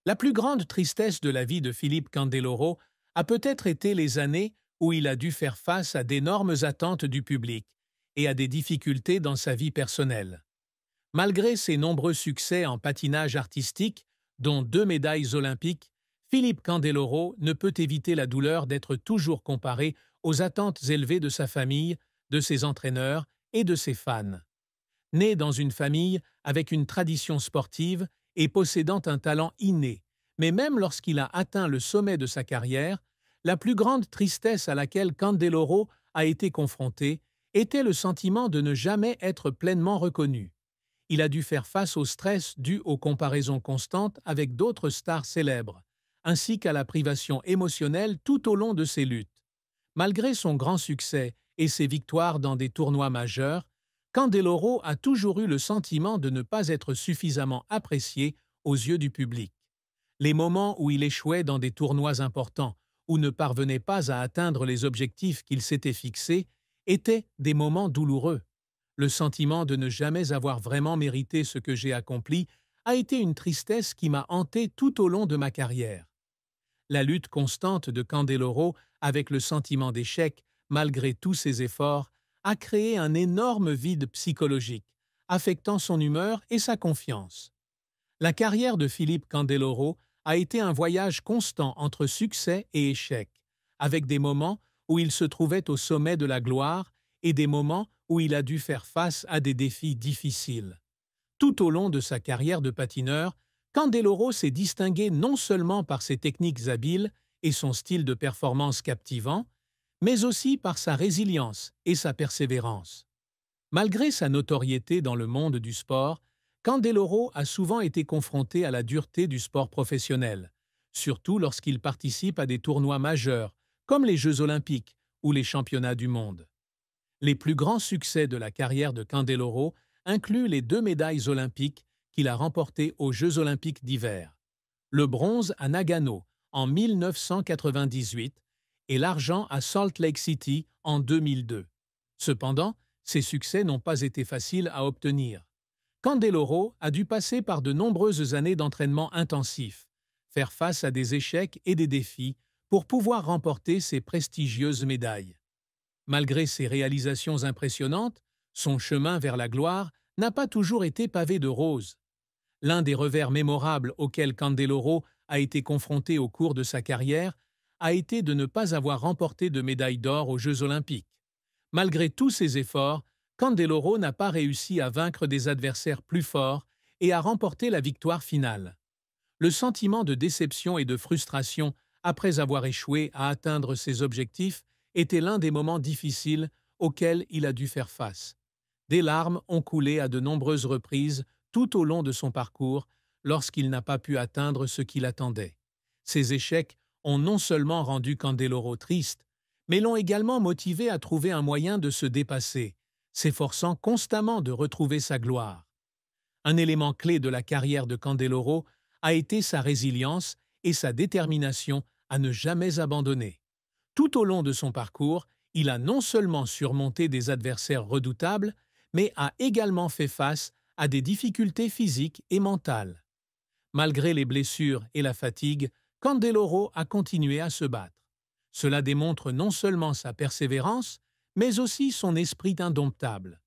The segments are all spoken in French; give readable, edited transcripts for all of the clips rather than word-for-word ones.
La plus grande tristesse de la vie de Philippe Candeloro a peut-être été les années où il a dû faire face à d'énormes attentes du public et à des difficultés dans sa vie personnelle. Malgré ses nombreux succès en patinage artistique, dont 2 médailles olympiques, Philippe Candeloro ne peut éviter la douleur d'être toujours comparé aux attentes élevées de sa famille, de ses entraîneurs et de ses fans. Né dans une famille avec une tradition sportive et possédant un talent inné, mais même lorsqu'il a atteint le sommet de sa carrière, la plus grande tristesse à laquelle Candeloro a été confronté était le sentiment de ne jamais être pleinement reconnu. Il a dû faire face au stress dû aux comparaisons constantes avec d'autres stars célèbres, ainsi qu'à la privation émotionnelle tout au long de ses luttes. Malgré son grand succès et ses victoires dans des tournois majeurs, Candeloro a toujours eu le sentiment de ne pas être suffisamment apprécié aux yeux du public. Les moments où il échouait dans des tournois importants ou ne parvenait pas à atteindre les objectifs qu'il s'était fixés étaient des moments douloureux. Le sentiment de ne jamais avoir vraiment mérité ce que j'ai accompli a été une tristesse qui m'a hanté tout au long de ma carrière. La lutte constante de Candeloro avec le sentiment d'échec, malgré tous ses efforts, a créé un énorme vide psychologique, affectant son humeur et sa confiance. La carrière de Philippe Candeloro a été un voyage constant entre succès et échec, avec des moments où il se trouvait au sommet de la gloire et des moments où il a dû faire face à des défis difficiles. Tout au long de sa carrière de patineur, Candeloro s'est distingué non seulement par ses techniques habiles et son style de performance captivant, mais aussi par sa résilience et sa persévérance. Malgré sa notoriété dans le monde du sport, Candeloro a souvent été confronté à la dureté du sport professionnel, surtout lorsqu'il participe à des tournois majeurs, comme les Jeux olympiques ou les championnats du monde. Les plus grands succès de la carrière de Candeloro incluent les 2 médailles olympiques qu'il a remportées aux Jeux olympiques d'hiver, le bronze à Nagano en 1998 et l'argent à Salt Lake City en 2002. Cependant, ces succès n'ont pas été faciles à obtenir. Candeloro a dû passer par de nombreuses années d'entraînement intensif, faire face à des échecs et des défis pour pouvoir remporter ces prestigieuses médailles. Malgré ses réalisations impressionnantes, son chemin vers la gloire n'a pas toujours été pavé de roses. L'un des revers mémorables auxquels Candeloro a été confronté au cours de sa carrière a été de ne pas avoir remporté de médaille d'or aux Jeux olympiques. Malgré tous ses efforts, Candeloro n'a pas réussi à vaincre des adversaires plus forts et à remporter la victoire finale. Le sentiment de déception et de frustration après avoir échoué à atteindre ses objectifs était l'un des moments difficiles auxquels il a dû faire face. Des larmes ont coulé à de nombreuses reprises tout au long de son parcours lorsqu'il n'a pas pu atteindre ce qu'il attendait. Ces échecs ont non seulement rendu Candeloro triste, mais l'ont également motivé à trouver un moyen de se dépasser, s'efforçant constamment de retrouver sa gloire. Un élément clé de la carrière de Candeloro a été sa résilience et sa détermination à ne jamais abandonner. Tout au long de son parcours, il a non seulement surmonté des adversaires redoutables, mais a également fait face à des difficultés physiques et mentales. Malgré les blessures et la fatigue, Candeloro a continué à se battre. Cela démontre non seulement sa persévérance, mais aussi son esprit indomptable.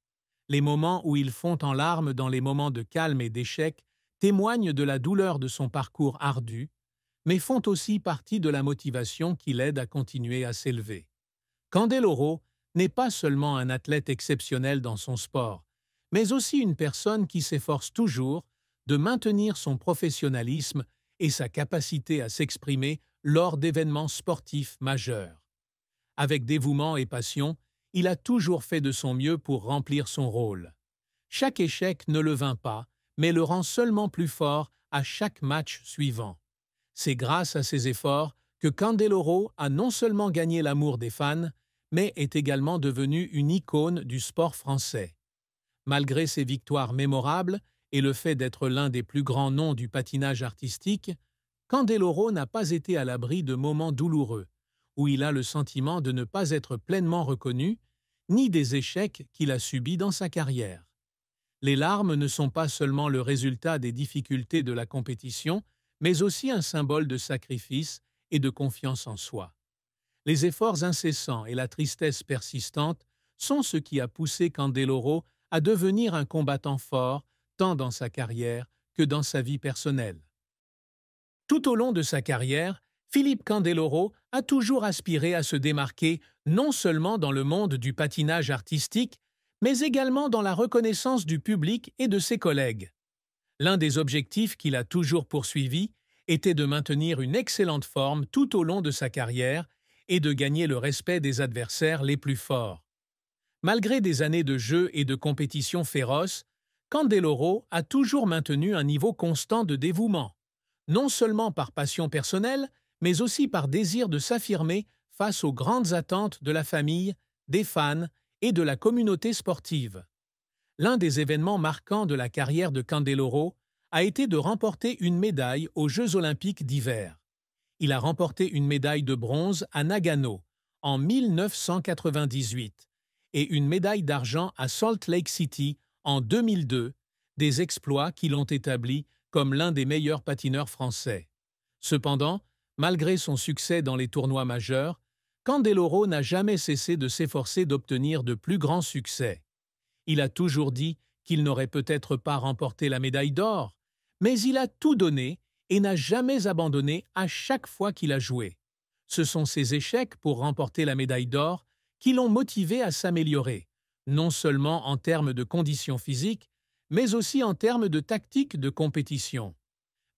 Les moments où il fond en larmes dans les moments de calme et d'échec témoignent de la douleur de son parcours ardu, mais font aussi partie de la motivation qui l'aide à continuer à s'élever. Candeloro n'est pas seulement un athlète exceptionnel dans son sport, mais aussi une personne qui s'efforce toujours de maintenir son professionnalisme et sa capacité à s'exprimer lors d'événements sportifs majeurs. Avec dévouement et passion, il a toujours fait de son mieux pour remplir son rôle. Chaque échec ne le vainc pas, mais le rend seulement plus fort à chaque match suivant. C'est grâce à ses efforts que Candeloro a non seulement gagné l'amour des fans, mais est également devenu une icône du sport français. Malgré ses victoires mémorables et le fait d'être l'un des plus grands noms du patinage artistique, Candeloro n'a pas été à l'abri de moments douloureux, où il a le sentiment de ne pas être pleinement reconnu, ni des échecs qu'il a subis dans sa carrière. Les larmes ne sont pas seulement le résultat des difficultés de la compétition, mais aussi un symbole de sacrifice et de confiance en soi. Les efforts incessants et la tristesse persistante sont ce qui a poussé Candeloro à devenir un combattant fort, tant dans sa carrière que dans sa vie personnelle. Tout au long de sa carrière, Philippe Candeloro a toujours aspiré à se démarquer non seulement dans le monde du patinage artistique, mais également dans la reconnaissance du public et de ses collègues. L'un des objectifs qu'il a toujours poursuivi était de maintenir une excellente forme tout au long de sa carrière et de gagner le respect des adversaires les plus forts. Malgré des années de jeu et de compétition féroces, Candeloro a toujours maintenu un niveau constant de dévouement, non seulement par passion personnelle, mais aussi par désir de s'affirmer face aux grandes attentes de la famille, des fans et de la communauté sportive. L'un des événements marquants de la carrière de Candeloro a été de remporter une médaille aux Jeux olympiques d'hiver. Il a remporté une médaille de bronze à Nagano en 1998 et une médaille d'argent à Salt Lake City en 2002, des exploits qui l'ont établi comme l'un des meilleurs patineurs français. Cependant, malgré son succès dans les tournois majeurs, Candeloro n'a jamais cessé de s'efforcer d'obtenir de plus grands succès. Il a toujours dit qu'il n'aurait peut-être pas remporté la médaille d'or, mais il a tout donné et n'a jamais abandonné à chaque fois qu'il a joué. Ce sont ses échecs pour remporter la médaille d'or qui l'ont motivé à s'améliorer, non seulement en termes de conditions physiques, mais aussi en termes de tactique de compétition.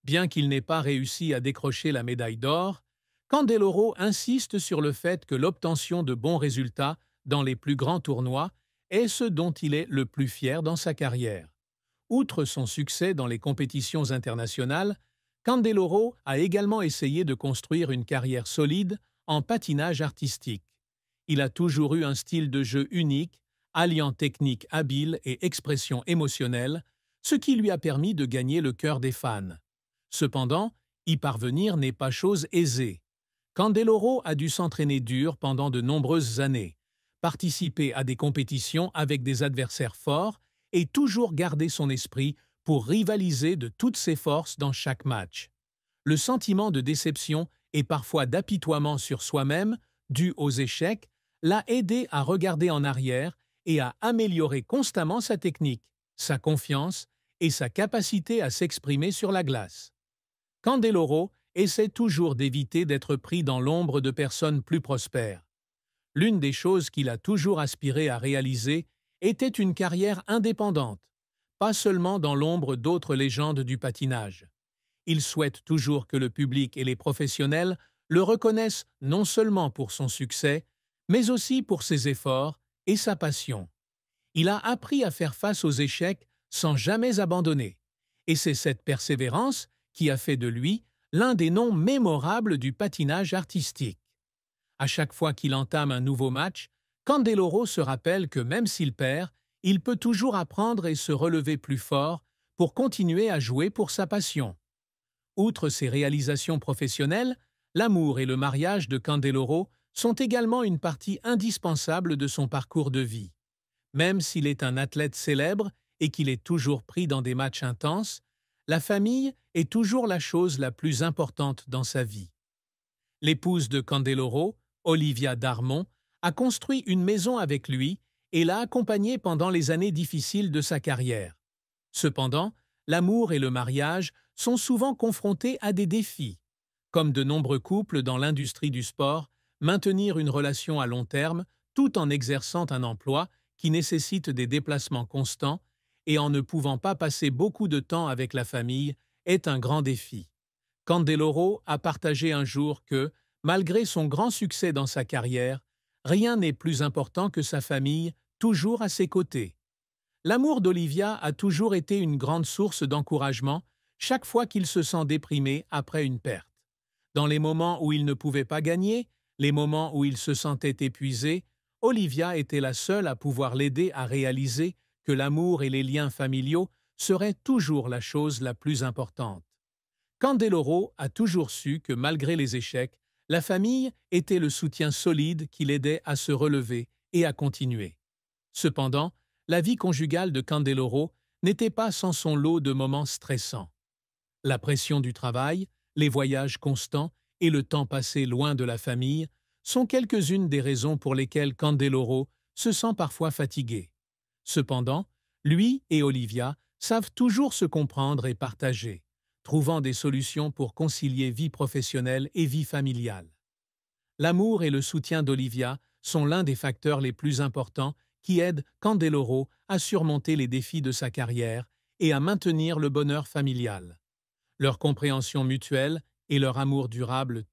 Bien qu'il n'ait pas réussi à décrocher la médaille d'or, Candeloro insiste sur le fait que l'obtention de bons résultats dans les plus grands tournois est ce dont il est le plus fier dans sa carrière. Outre son succès dans les compétitions internationales, Candeloro a également essayé de construire une carrière solide en patinage artistique. Il a toujours eu un style de jeu unique, alliant technique habile et expression émotionnelle, ce qui lui a permis de gagner le cœur des fans. Cependant, y parvenir n'est pas chose aisée. Candeloro a dû s'entraîner dur pendant de nombreuses années, participer à des compétitions avec des adversaires forts et toujours garder son esprit pour rivaliser de toutes ses forces dans chaque match. Le sentiment de déception et parfois d'apitoiement sur soi-même, dû aux échecs, l'a aidé à regarder en arrière et à améliorer constamment sa technique, sa confiance et sa capacité à s'exprimer sur la glace. Candeloro essaie toujours d'éviter d'être pris dans l'ombre de personnes plus prospères. L'une des choses qu'il a toujours aspiré à réaliser était une carrière indépendante, pas seulement dans l'ombre d'autres légendes du patinage. Il souhaite toujours que le public et les professionnels le reconnaissent non seulement pour son succès, mais aussi pour ses efforts et sa passion. Il a appris à faire face aux échecs sans jamais abandonner, et c'est cette persévérance qui a fait de lui l'un des noms mémorables du patinage artistique. À chaque fois qu'il entame un nouveau match, Candeloro se rappelle que même s'il perd, il peut toujours apprendre et se relever plus fort pour continuer à jouer pour sa passion. Outre ses réalisations professionnelles, l'amour et le mariage de Candeloro sont également une partie indispensable de son parcours de vie. Même s'il est un athlète célèbre et qu'il est toujours pris dans des matchs intenses, la famille est toujours la chose la plus importante dans sa vie. L'épouse de Candeloro, Olivia Darmon, a construit une maison avec lui et l'a accompagné pendant les années difficiles de sa carrière. Cependant, l'amour et le mariage sont souvent confrontés à des défis. Comme de nombreux couples dans l'industrie du sport, maintenir une relation à long terme tout en exerçant un emploi qui nécessite des déplacements constants et en ne pouvant pas passer beaucoup de temps avec la famille est un grand défi. Candeloro a partagé un jour que, malgré son grand succès dans sa carrière, rien n'est plus important que sa famille, toujours à ses côtés. L'amour d'Olivia a toujours été une grande source d'encouragement chaque fois qu'il se sent déprimé après une perte. Dans les moments où il ne pouvait pas gagner, les moments où il se sentait épuisé, Olivia était la seule à pouvoir l'aider à réaliser que l'amour et les liens familiaux seraient toujours la chose la plus importante. Candeloro a toujours su que malgré les échecs, la famille était le soutien solide qui l'aidait à se relever et à continuer. Cependant, la vie conjugale de Candeloro n'était pas sans son lot de moments stressants. La pression du travail, Les voyages constants et le temps passé loin de la famille sont quelques-unes des raisons pour lesquelles Candeloro se sent parfois fatigué. Cependant, lui et Olivia savent toujours se comprendre et partager, trouvant des solutions pour concilier vie professionnelle et vie familiale. L'amour et le soutien d'Olivia sont l'un des facteurs les plus importants qui aident Candeloro à surmonter les défis de sa carrière et à maintenir le bonheur familial. Leur compréhension mutuelle et leur amour durable